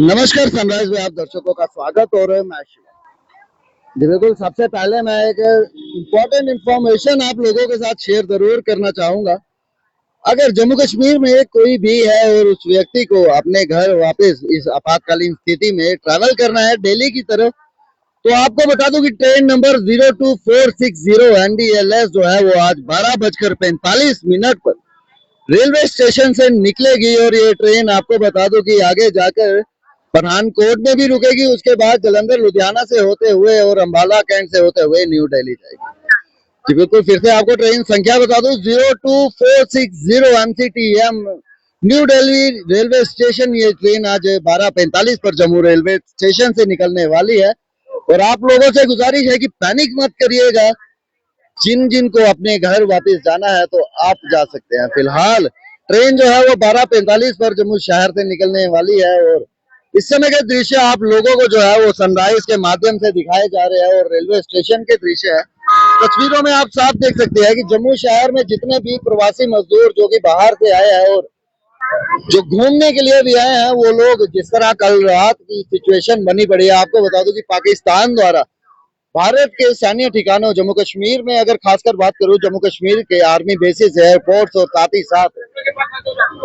नमस्कार सनराइज में आप दर्शकों का स्वागत और मैं शिवा। जी बिल्कुल, सबसे पहले मैं एक इम्पोर्टेंट इंफॉर्मेशन आप लोगों के साथ शेयर जरूर करना चाहूंगा। अगर जम्मू कश्मीर में कोई भी है और उस व्यक्ति को अपने घर वापस इस आपातकालीन स्थिति में ट्रैवल करना है दिल्ली की तरफ, तो आपको बता दूं कि ट्रेन नंबर 02460 NDLS जो है वो आज 12:45 पर रेलवे स्टेशन से निकलेगी और ये ट्रेन आपको बता दूं कि आगे जाकर पठानकोट में भी रुकेगी, उसके बाद जलंधर लुधियाना से होते हुए और अंबाला कैंट से होते हुए न्यू दिल्ली जाएगी। जी बिल्कुल, फिर से आपको ट्रेन संख्या बता दूं 02460 MCTM new Delhi railway station. ये ट्रेन आज 12:45 पर जम्मू रेलवे स्टेशन से निकलने वाली है और आप लोगों से गुजारिश है कि पैनिक मत करिएगा। जिन जिन को अपने घर वापस जाना है तो आप जा सकते हैं। फिलहाल ट्रेन जो है वो 12:45 पर जम्मू शहर से निकलने वाली है और इस समय के दृश्य आप लोगों को जो है वो सनराइज के माध्यम से दिखाए जा रहे हैं और रेलवे स्टेशन के दृश्य है। तस्वीरों में आप साफ देख सकते हैं कि जम्मू शहर में जितने भी प्रवासी मजदूर जो कि बाहर से आए हैं और जो घूमने के लिए भी आए हैं, वो लोग जिस तरह कल रात की सिचुएशन बनी पड़ी है, आपको बता दूं कि पाकिस्तान द्वारा भारत के सैन्य ठिकानों जम्मू कश्मीर में, अगर खासकर बात करूं जम्मू कश्मीर के आर्मी बेसिस, एयरपोर्ट्स और साथ ही साथ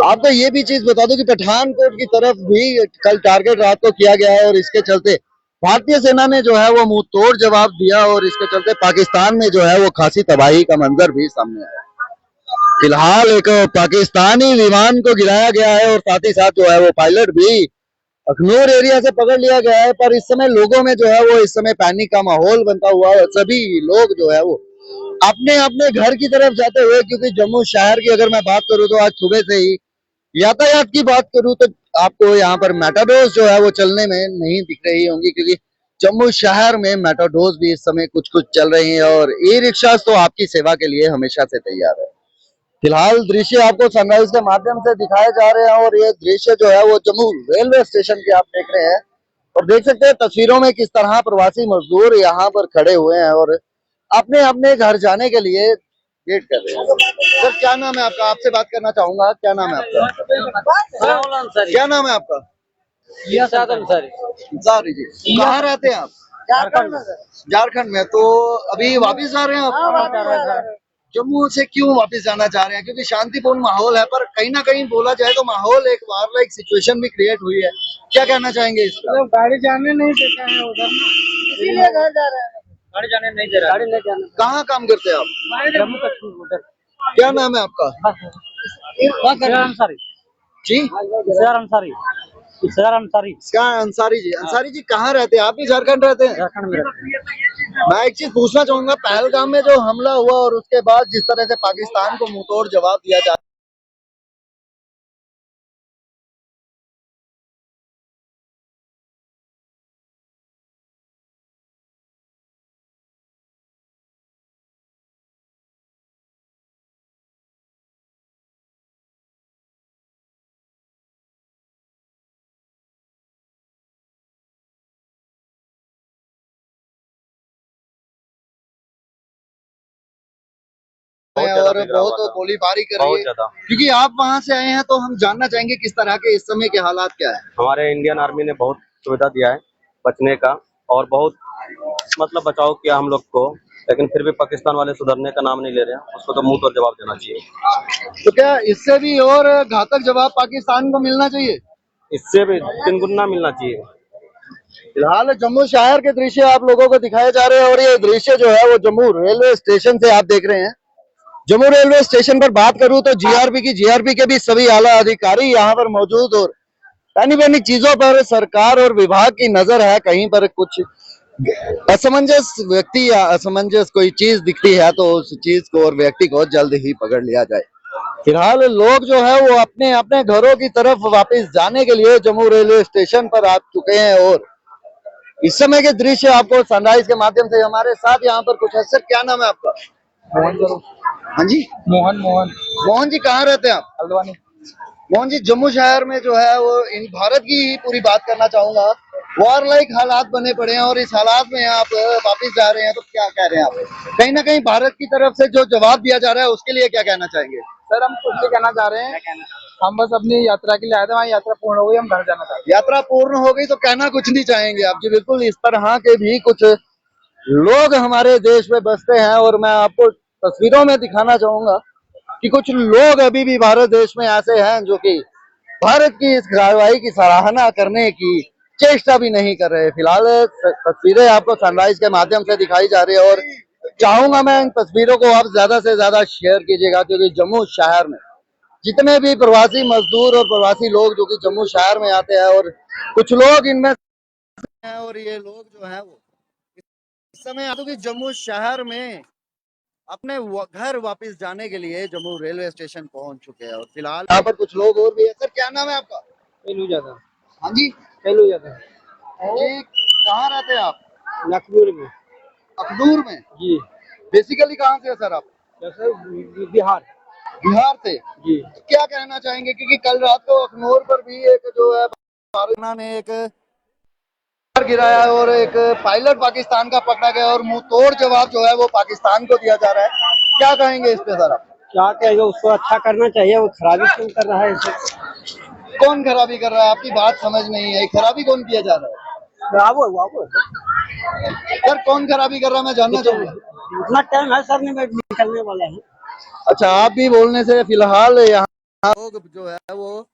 आपको ये भी चीज बता दूं कि पठानकोट की तरफ भी कल टारगेट रात को किया गया है और इसके चलते भारतीय सेना ने जो है वो मुंह तोड़ जवाब दिया और इसके चलते पाकिस्तान में जो है वो खासी तबाही का मंजर भी सामने आया। फिलहाल एक पाकिस्तानी विमान को गिराया गया है और साथ ही साथ जो है वो पायलट भी अखनूर एरिया से पकड़ लिया गया है। पर इस समय लोगों में जो है वो इस समय पैनिक का माहौल बनता हुआ है। सभी लोग जो है वो अपने अपने घर की तरफ जाते हुए, क्योंकि जम्मू शहर की अगर मैं बात करूं तो आज सुबह से ही यातायात की बात करूं तो आपको यहाँ पर मेटाडोर्स जो है वो चलने में नहीं दिख रही होंगी, क्योंकि जम्मू शहर में मेटाडोर्स भी इस समय कुछ कुछ चल रही हैं और ई रिक्शा तो आपकी सेवा के लिए हमेशा से तैयार है। फिलहाल दृश्य आपको सनराइज के माध्यम से दिखाए जा रहे हैं और ये दृश्य जो है वो जम्मू रेलवे स्टेशन के आप देख रहे हैं और देख सकते हैं तस्वीरों में किस तरह प्रवासी मजदूर यहाँ पर खड़े हुए हैं और अपने अपने घर जाने के लिए वेट कर रहे हैं। सर क्या नाम है आपका? आपसे बात करना चाहूंगा, क्या नाम है आपका? क्या नाम है आपका? अंसारी जी। कहाँ रहते हैं आप? झारखंड में। झारखंड में। तो अभी वापिस जा रहे हैं आप? जम्मू से क्यों वापस जाना चाह रहे हैं? क्योंकि शांतिपूर्ण माहौल है, पर कहीं ना कहीं बोला जाए तो माहौल एक वार लाइक सिचुएशन भी क्रिएट हुई है। क्या कहना चाहेंगे इस पर? गाड़ी जाने नहीं देते हैं उधर, इसीलिए घर जा रहे हैं। गाड़ी जाने नहीं दे रहा। गाड़ी नहीं जाने। कहाँ काम करते हैं आप? जम्मू कश्मीर उधर। क्या नाम है आपका? अंसारी जी। अंसारी अंसारी जी। अंसारी जी कहाँ रहते हैं? आप भी झारखंड रहते हैं? झारखंड में। मैं एक चीज पूछना चाहूंगा, पहलगाम में जो हमला हुआ और उसके बाद जिस तरह से पाकिस्तान को मुंहतोड़ जवाब दिया जा और बहुत गोलीबारी कर रही है, क्योंकि आप वहां से आए हैं तो हम जानना चाहेंगे किस तरह के इस समय के हालात क्या है। हमारे इंडियन आर्मी ने बहुत सुविधा दिया है बचने का और बहुत मतलब बचाव किया हम लोग को, लेकिन फिर भी पाकिस्तान वाले सुधरने का नाम नहीं ले रहे हैं। उसको तो मुंह तोड़ जवाब देना चाहिए। तो क्या इससे भी और घातक जवाब पाकिस्तान को मिलना चाहिए? इससे भी 3 गुना मिलना चाहिए। फिलहाल जम्मू शहर के दृश्य आप लोगों को दिखाए जा रहे हैं और ये दृश्य जो है वो जम्मू रेलवे स्टेशन से आप देख रहे हैं। जम्मू रेलवे स्टेशन पर बात करूं तो जीआरपी के भी सभी आला अधिकारी यहाँ पर मौजूद और पैनी पैनी चीजों पर सरकार और विभाग की नजर है। कहीं पर कुछ असमंजस व्यक्ति या असमंजस कोई चीज दिखती है तो उस चीज को और व्यक्ति को जल्द ही पकड़ लिया जाए। फिलहाल लोग जो है वो अपने अपने घरों की तरफ वापस जाने के लिए जम्मू रेलवे स्टेशन पर आ चुके हैं और इस समय के दृश्य आपको सनराइज के माध्यम से हमारे साथ यहाँ पर कुछ है। सर क्या नाम है आपका? हाँ जी। मोहन जी कहाँ रहते हैं आप? हल्द्वानी। मोहन जी, जम्मू शहर में जो है वो इन भारत की ही पूरी बात करना चाहूंगा, वॉर लाइक हालात बने पड़े हैं और इस हालात में आप वापस जा रहे हैं तो क्या कह रहे हैं आप? कहीं ना कहीं भारत की तरफ से जो जवाब दिया जा रहा है उसके लिए क्या कहना चाहेंगे? सर हम कुछ भी कहना चाह रहे हैं हम बस अपनी यात्रा के लिए आए थे, वहाँ यात्रा पूर्ण हो गई, हम घर जाना चाहते यात्रा पूर्ण हो गई तो कहना कुछ नहीं चाहेंगे आप जी। बिल्कुल इस तरह के भी कुछ लोग हमारे देश में बसते हैं और मैं आपको तस्वीरों में दिखाना चाहूंगा कि कुछ लोग अभी भी भारत देश में ऐसे हैं जो कि भारत की इस कार्रवाई की सराहना करने की चेष्टा भी नहीं कर रहे। फिलहाल तस्वीरें आपको सनराइज के माध्यम से दिखाई जा रही है और चाहूंगा मैं इन तस्वीरों को आप ज्यादा से ज्यादा शेयर कीजिएगा, क्योंकि जम्मू शहर में जितने भी प्रवासी मजदूर और प्रवासी लोग जो कि जम्मू शहर में आते हैं और कुछ लोग इनमें हैं और ये लोग जो है वो इस समय कि जम्मू शहर में अपने घर वापस जाने के लिए जम्मू रेलवे स्टेशन पहुंच चुके हैं। और फिलहाल यहाँ पर कुछ लोग और भी है। सर क्या नाम है आपका? हैं। हाँ जी चलो जाता है जी, कहाँ रहते हैं आप? लखनऊ में। अखनूर में। जी। बेसिकली कहाँ से है सर आप? जैसे बिहार। बिहार से। जी। क्या कहना चाहेंगे, क्योंकि कल रात को अखनूर पर भी एक जो है सेना ने एक गिराया और एक पायलट पाकिस्तान का पकड़ा गया और मुंह तोड़ जवाब जो है वो पाकिस्तान को दिया जा रहा है। क्या कहेंगे इस पे सर आप? क्या कहेंगे, उसको अच्छा करना चाहिए, वो खराबी क्यों कर रहा है इसे? कौन खराबी कर रहा है? आपकी बात समझ नहीं है, खराबी कौन किया जा रहा है? बाबू सर कौन खराबी कर रहा है मैं जानना चाहूंगा। इतना टाइम है सर, नहीं निकलने वाला है। अच्छा, आप भी बोलने से फिलहाल यहाँ लोग जो है वो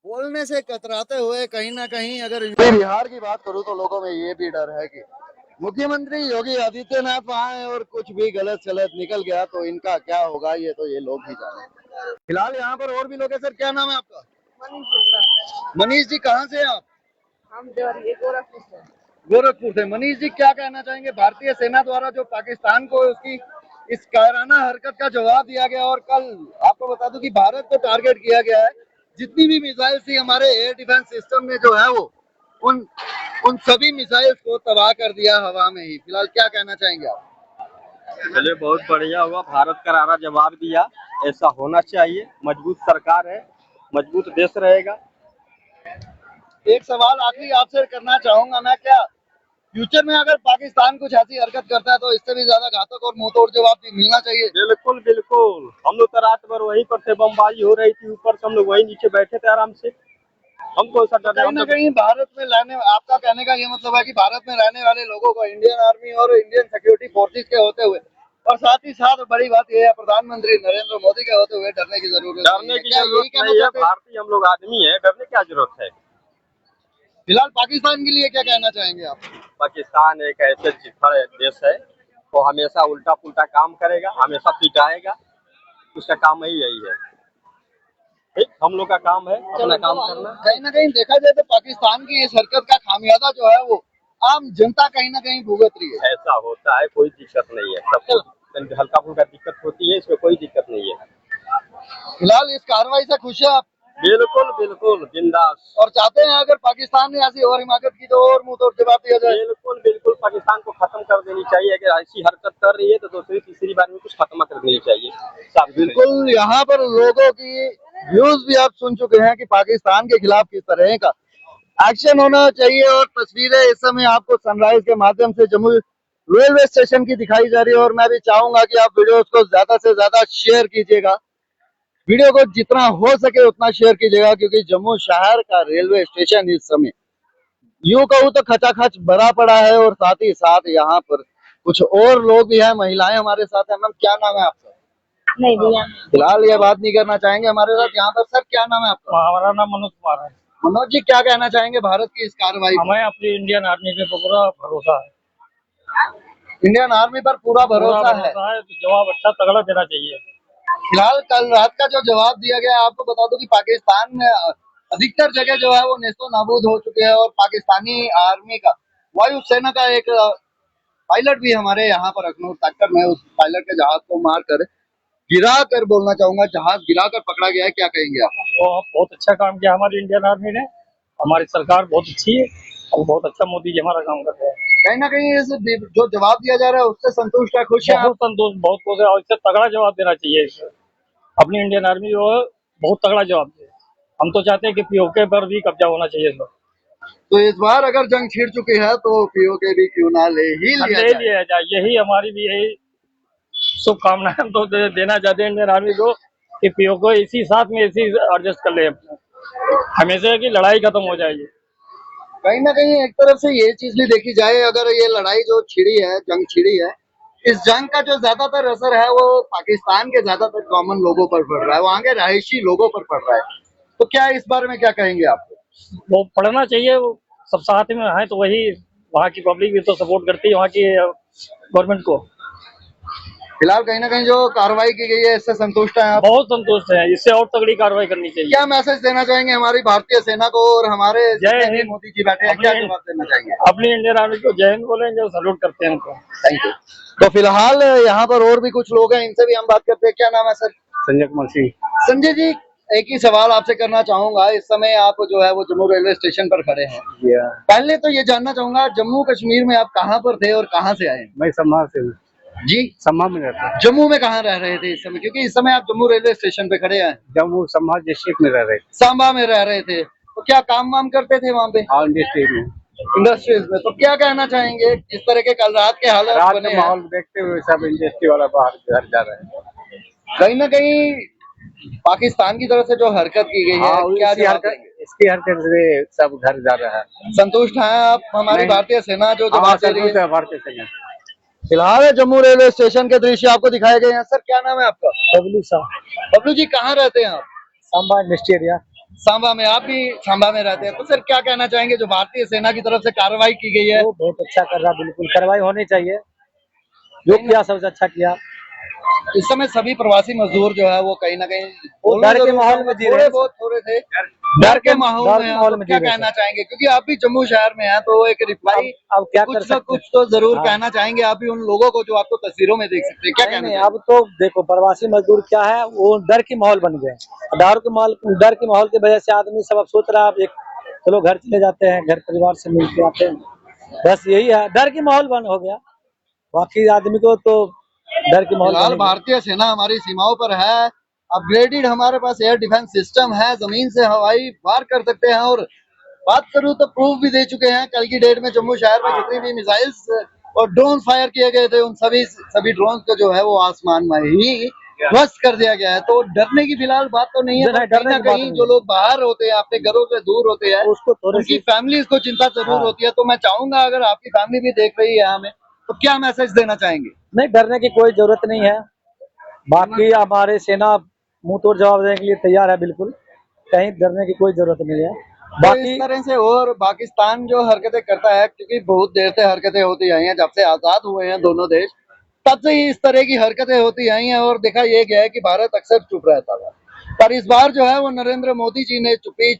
बोलने से कतराते हुए कहीं ना कहीं, अगर बिहार की बात करूं तो लोगों में ये भी डर है कि मुख्यमंत्री योगी आदित्यनाथ वहाँ है और कुछ भी गलत सलत निकल गया तो इनका क्या होगा, ये तो ये लोग ही जाने। फिलहाल यहाँ पर और भी लोग हैं। सर क्या नाम है आपका? मनीष जी, कहाँ से हैं आप? हम गोरखपुर से। गोरखपुर से। मनीष जी, क्या कहना चाहेंगे भारतीय सेना द्वारा जो पाकिस्तान को उसकी इस कायराना हरकत का जवाब दिया गया और कल आपको बता दूं कि भारत को टारगेट किया गया है, जितनी भी मिसाइल थी हमारे एयर डिफेंस सिस्टम ने जो है वो उन उन सभी मिसाइल्स को तबाह कर दिया हवा में ही। फिलहाल क्या कहना चाहेंगे आप? चलिए, बहुत बढ़िया हुआ, भारत करारा जवाब दिया। ऐसा होना चाहिए, मजबूत सरकार है, मजबूत देश रहेगा। एक सवाल आखिरी आपसे करना चाहूंगा मैं, क्या फ्यूचर में अगर पाकिस्तान कुछ ऐसी हरकत करता है तो इससे भी ज्यादा घातक और मुंहतोड़ जवाब मिलना चाहिए? बिल्कुल बिल्कुल, हम लोग तो रात भर वहीं पर थे, बमबारी हो रही थी ऊपर से, हम लोग वहीं नीचे बैठे थे आराम से। हमको ऐसा डर कहीं ना कहीं भारत में रहने, आपका कहने का ये मतलब है कि भारत में रहने वाले लोगों को इंडियन आर्मी और इंडियन सिक्योरिटी फोर्सेस के होते हुए और साथ ही साथ बड़ी बात यह है प्रधानमंत्री नरेंद्र मोदी के होते हुए डरने की जरूरत डरने की जरूरत नहीं है। भारतीय हम लोग आदमी है, डरने क्या जरूरत है। फिलहाल पाकिस्तान के लिए क्या कहना चाहेंगे आप? पाकिस्तान एक ऐसे चिथड़ देश है, वो हमेशा उल्टा पुल्टा काम करेगा, हमेशा पिटाएगा। उसका काम ही यही है। ठीक, हम लोग का काम है अपना काम करना। कहीं ना कहीं देखा जाए तो पाकिस्तान की इस हरकत का खामियाजा जो है वो आम जनता कहीं ना कहीं भुगत रही है। ऐसा होता है, कोई दिक्कत नहीं है, सबको हल्का फुल्का दिक्कत होती है, इसमें कोई दिक्कत नहीं है। फिलहाल इस कार्रवाई से खुश है आप? बिल्कुल बिल्कुल, बिंदास। और चाहते हैं अगर पाकिस्तान ने ऐसी और हिमाकत की तो और मुंह तोड़ जवाब दिया जाए? बिल्कुल बिल्कुल, पाकिस्तान को खत्म कर देनी चाहिए। अगर ऐसी हरकत कर रही है तो दूसरी तीसरी बार में कुछ खत्म कर देनी चाहिए। बिल्कुल, यहाँ पर लोगों की व्यूज भी आप सुन चुके हैं कि पाकिस्तान के खिलाफ किस तरह का एक्शन होना चाहिए। और तस्वीरें इस समय आपको सनराइज के माध्यम से जम्मू रेलवे स्टेशन की दिखाई जा रही है और मैं भी चाहूंगा कि आप वीडियोस को ज्यादा से ज्यादा शेयर कीजिएगा। वीडियो को जितना हो सके उतना शेयर कीजिएगा, क्योंकि जम्मू शहर का रेलवे स्टेशन इस समय यूं कहूँ तो खचाखच भरा पड़ा है और साथ ही साथ यहाँ पर कुछ और लोग भी हैं, महिलाएं हमारे साथ हैं। मैम क्या नाम है आपका? नहीं भैया, फिलहाल ये बात नहीं करना चाहेंगे हमारे साथ यहाँ पर। सर क्या नाम है आपका? हमारा नाम मनोज कुमार है। मनोज जी, क्या कहना चाहेंगे भारत की इस कार्रवाई? हमें अपनी इंडियन आर्मी पे पूरा भरोसा है। इंडियन आर्मी पर पूरा भरोसा है। तो जवाब अच्छा तगड़ा देना चाहिए। फिलहाल कल रात का जो जवाब दिया गया, आपको बता दूं कि पाकिस्तान में अधिकतर जगह जो है वो नेस्तो नाबूद हो चुके हैं और पाकिस्तानी आर्मी का वायुसेना का एक पायलट भी हमारे यहाँ पर अखनूर सेक्टर में उस पायलट के जहाज को मारकर गिरा कर, बोलना चाहूंगा जहाज गिरा कर पकड़ा गया है। क्या कहेंगे आप? वो बहुत अच्छा काम किया हमारी इंडियन आर्मी ने। हमारी सरकार बहुत अच्छी है और बहुत अच्छा मोदी जी हमारा काम कर रहे हैं। कहीं ना कहीं इस जो जवाब दिया जा रहा है उससे संतुष्ट है, खुश है? बहुत संतोष, बहुत खुश है और इससे तगड़ा जवाब देना चाहिए। इसे अपनी इंडियन आर्मी को बहुत तगड़ा जवाब दे। हम तो चाहते हैं कि पीओके पर भी कब्जा होना चाहिए इस वक्त। तो इस बार अगर जंग छिड़ चुकी है तो पीओके भी क्यों ना ले ही लिया जाए, यही हमारी भी यही शुभकामनाएं हम तो देना चाहते हैं इंडियन आर्मी को कि पीओके इसी साथ में इसी एडजस्ट कर ले अपने, हमेशा की लड़ाई खत्म हो जाएगी। कहीं ना कहीं एक तरफ से ये चीज भी देखी जाए, अगर ये लड़ाई जो छिड़ी है, जंग छिड़ी है, इस जंग का जो ज्यादातर असर है वो पाकिस्तान के ज्यादातर कॉमन लोगों पर पड़ रहा है, वहां के रहायशी लोगों पर पड़ रहा है। तो क्या इस बारे में क्या कहेंगे आप? वो पढ़ना चाहिए, वो सब साथ में है तो वही, वहाँ की पब्लिक भी तो सपोर्ट करती है वहाँ की गवर्नमेंट को। फिलहाल कहीं ना कहीं जो कार्रवाई की गई है इससे संतुष्ट हैं आप? बहुत संतुष्ट है, इससे और तगड़ी कार्रवाई करनी चाहिए। क्या मैसेज देना चाहेंगे हमारी भारतीय सेना को और हमारे जय जितने भी हिंद। मोदी जी बैठे हैं, क्या जवाब देना चाहेंगे? अपनी इंडियन आर्मी को जय हिंद बोले, जो सैल्यूट करते हैं उनको। Thank you. तो फिलहाल यहाँ पर और भी कुछ लोग हैं, इनसे भी हम बात करते हैं। क्या नाम है सर? संजय कुमार सिंह। संजय जी, एक ही सवाल आपसे करना चाहूंगा। इस समय आप जो है वो जम्मू रेलवे स्टेशन पर खड़े हैं। पहले तो ये जानना चाहूंगा, जम्मू कश्मीर में आप कहाँ पर थे और कहाँ से आए? मैं सम्मा से हूँ। जी, सम्मा में रहता हूँ। जम्मू में कहाँ रह रहे थे इस समय? क्योंकि इस समय आप जम्मू रेलवे स्टेशन पे खड़े हैं। जम्मू सम्मा डिस्ट्रिक्ट में रह रहे थे। सांबा में रह रहे थे, तो क्या काम वाम करते थे वहाँ पे? ऑल डिस्ट्रिक्ट में, इंडस्ट्रीज में। तो क्या कहना चाहेंगे इस तरह के कल रात के हालात रात बने का हैं? माहौल देखते हुए सब इंडस्ट्री वाला बाहर घर जा रहे हैं। कहीं ना कहीं पाकिस्तान की तरफ से जो हरकत की गई है, क्या जवाब देंगे? इसकी हरकत से सब घर जा रहा है। संतुष्ट हैं आप? हमारी नहीं। भारतीय सेना जो हाँ, जवाब दे रही है। भारतीय सेना। फिलहाल जम्मू रेलवे स्टेशन के दृश्य आपको दिखाए गए हैं। सर, क्या नाम है आपका? बबलू साहब। बबलू जी, कहाँ रहते हैं आप? Samba industry area. सांबा में। आप भी सांबा में रहते हैं, तो सर क्या कहना चाहेंगे जो भारतीय सेना की तरफ से कार्रवाई की गई है? वो बहुत अच्छा कर रहा, बिल्कुल कार्रवाई होनी चाहिए, जो किया सबसे अच्छा किया। इस समय सभी प्रवासी मजदूर जो है वो कहीं ना कहीं डर के माहौल में जी रहे हैं। थोड़े थे, डर के माहौल में हैं। तो क्या कहना चाहेंगे, क्योंकि आप भी जम्मू शहर में हैं, तो एक रिप्लाई अब क्या कर कुछ सकते न हैं? कुछ तो जरूर हाँ। कहना चाहेंगे आप भी उन लोगों को जो आपको तस्वीरों में देख सकते हैं। क्या कहना नहीं, चाहेंगे? अब तो देखो प्रवासी मजदूर क्या है, वो डर की माहौल बन गए। डर के माहौल की वजह से आदमी सब अब सोच रहा है अब एक चलो घर चले जाते हैं, घर परिवार से मिल के आते हैं, बस यही है, डर की माहौल बन हो गया। बाकी आदमी को तो डर की माहौल फिलहाल बनेगा। भारतीय सेना हमारी सीमाओं पर है, अपग्रेडेड हमारे पास एयर डिफेंस सिस्टम है, जमीन से हवाई वार कर सकते हैं। और बात करूं तो प्रूफ भी दे चुके हैं। कल की डेट में जम्मू शहर में जितनी भी मिसाइल्स और ड्रोन फायर किए गए थे, उन सभी ड्रोन को जो है वो आसमान में ही ध्वस्त कर दिया गया है। तो डरने की फिलहाल बात तो नहीं है, पर कहीं ना कहीं जो लोग बाहर होते हैं, अपने घरों से दूर होते हैं, उसको थोड़ी उनकी सी फैमिलीज को चिंता जरूर होती है। तो मैं चाहूंगा अगर आपकी फैमिली भी देख रही है हमें, तो क्या मैसेज देना चाहेंगे? नहीं, डरने की कोई जरूरत नहीं है। बाकी हमारे सेना मुंह तोड़ जवाब देने के लिए तैयार है, बिल्कुल कहीं डरने की कोई जरूरत नहीं है। तो बाकी इस तरह से और पाकिस्तान जो हरकतें करता है, क्योंकि बहुत देर से हरकतें होती आई हैं, जब से आजाद हुए हैं दोनों देश, तब से ही इस तरह की हरकतें होती आई हैं। और देखा ये गया है कि भारत अक्सर चुप रहता था, पर इस बार जो है वो नरेंद्र मोदी जी ने चुप्पी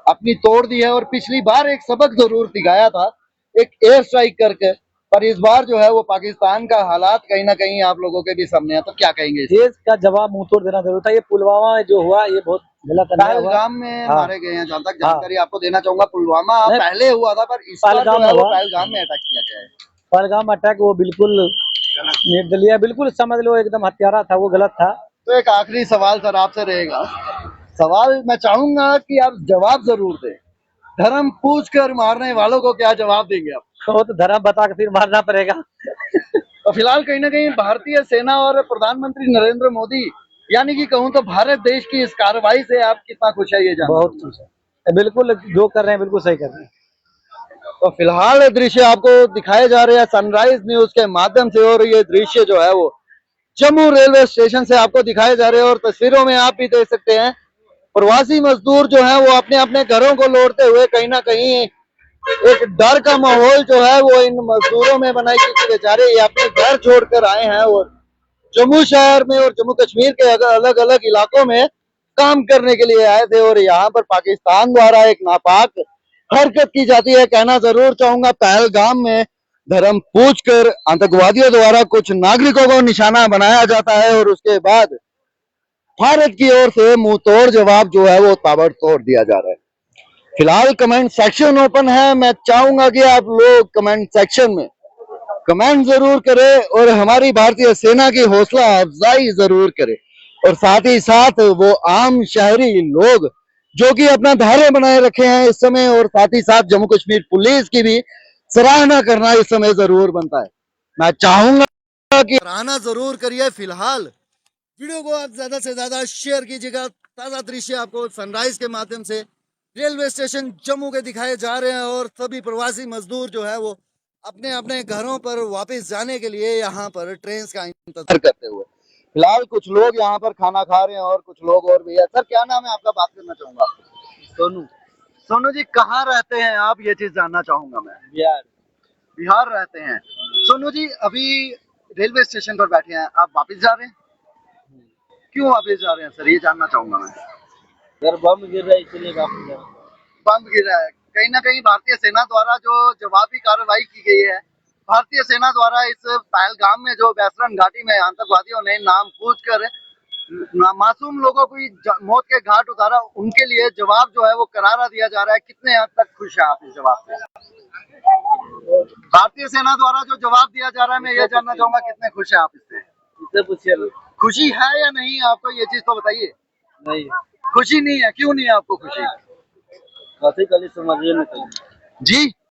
अपनी तोड़ दी है। और पिछली बार एक सबक जरूर सिखाया था, एक एयर स्ट्राइक करके, पर इस बार जो है वो पाकिस्तान का हालात कहीं ना कहीं आप लोगों के भी सामने है। तो क्या कहेंगे? देश का जवाब मुंह तोड़ देना जरूर था। ये पुलवामा में जो हुआ ये बहुत गलत अन्याय हुआ। पहलगाम में हाँ। मारे गए हैं, जहां तक जानकारी आपको देना चाहूंगा। पुलवामा पहले हुआ था, पर इस बार जो पहलगाम है वो हुआ। पहलगाम में अटैक किया गया है। पहलगाम अटैक वो बिल्कुल निर्दलीय, बिल्कुल समझ लो एकदम हत्यारा था, वो गलत था। तो एक आखिरी सवाल सर आपसे रहेगा। सवाल मैं चाहूंगा कि आप जवाब जरूर दें। धर्म पूछ कर मारने वालों को क्या जवाब देंगे आप? वो तो धर्म बता के फिर मारना पड़ेगा। तो फिलहाल कहीं ना कहीं भारतीय सेना और प्रधानमंत्री नरेंद्र मोदी, यानी कि कहूँ तो भारत देश की इस कार्रवाई से आप कितना खुश है ये जानना बहुत चाहूंगा। खुश है, बिल्कुल जो कर रहे हैं बिल्कुल सही कर रहे हैं। तो फिलहाल दृश्य आपको दिखाए जा रहे हैं सनराइज न्यूज के माध्यम से, और ये दृश्य जो है वो जम्मू रेलवे स्टेशन से आपको दिखाए जा रहे हैं। और तस्वीरों में आप भी देख सकते हैं प्रवासी मजदूर जो है वो अपने अपने घरों को लौटते हुए कहीं ना कहीं एक डर का माहौल जो है वो इन मजदूरों में बना है, क्योंकि बेचारे ये अपने घर छोड़कर आए हैं और जम्मू शहर में और जम्मू कश्मीर के अलग अलग इलाकों में काम करने के लिए आए थे। और यहाँ पर पाकिस्तान द्वारा एक नापाक हरकत की जाती है। कहना जरूर चाहूंगा, पहलगाम में धर्म पूछकर आतंकवादियों द्वारा कुछ नागरिकों को निशाना बनाया जाता है और उसके बाद भारत की ओर से मुंह तोड़ जवाब जो है वो ताबड़तोड़ दिया जा रहा है। फिलहाल कमेंट सेक्शन ओपन है। मैं चाहूंगा कि आप लोग कमेंट सेक्शन में कमेंट जरूर करें और हमारी भारतीय सेना की हौसला अफजाई जरूर करें। और साथ ही साथ वो आम शहरी लोग जो कि अपना धैर्य बनाए रखे हैं इस समय, और साथ ही साथ जम्मू कश्मीर पुलिस की भी सराहना करना इस समय जरूर बनता है। मैं चाहूंगा कि सराहना जरूर करिए। फिलहाल वीडियो को आप ज्यादा से ज्यादा शेयर कीजिएगा। ताज़ा दृश्य आपको सनराइज के माध्यम से रेलवे स्टेशन जम्मू के दिखाए जा रहे हैं और सभी प्रवासी मजदूर जो है वो अपने अपने घरों पर वापस जाने के लिए यहाँ पर ट्रेन का इंतजार करते हुए। फिलहाल कुछ लोग यहाँ पर खाना खा रहे हैं और कुछ लोग और भी है। सर क्या नाम है आपका, बात करना चाहूंगा। सोनू। सोनू जी कहाँ रहते हैं आप, ये चीज जानना चाहूंगा मैं। बिहार। बिहार रहते हैं। सोनू जी अभी रेलवे स्टेशन पर बैठे हैं, आप वापस जा रहे हैं, क्यों वापस जा रहे हैं सर, ये जानना चाहूंगा मैं। सर बम गिर रहा है इसलिए वापस जा रहे हैं। बम गिरा है, कहीं ना कहीं भारतीय सेना द्वारा जो जवाबी कार्रवाई की गई है, भारतीय सेना द्वारा इस पहलगाम में जो वैसरन घाटी में आतंकवादियों ने नाम पूछकर मासूम लोगों को मौत के घाट उतारा, उनके लिए जवाब जो है वो करारा दिया जा रहा है। कितने हद तक खुश है आप इस जवाब से? भारतीय सेना द्वारा जो जवाब दिया जा रहा है, मैं ये जानना चाहूंगा कितने खुश है आप इससे? इससे पूछिए। खुशी है या नहीं आपको, ये चीज तो बताइए। नहीं, खुशी नहीं है, क्यों नहीं है आपको खुशी? कथी कली समझिए नहीं। जी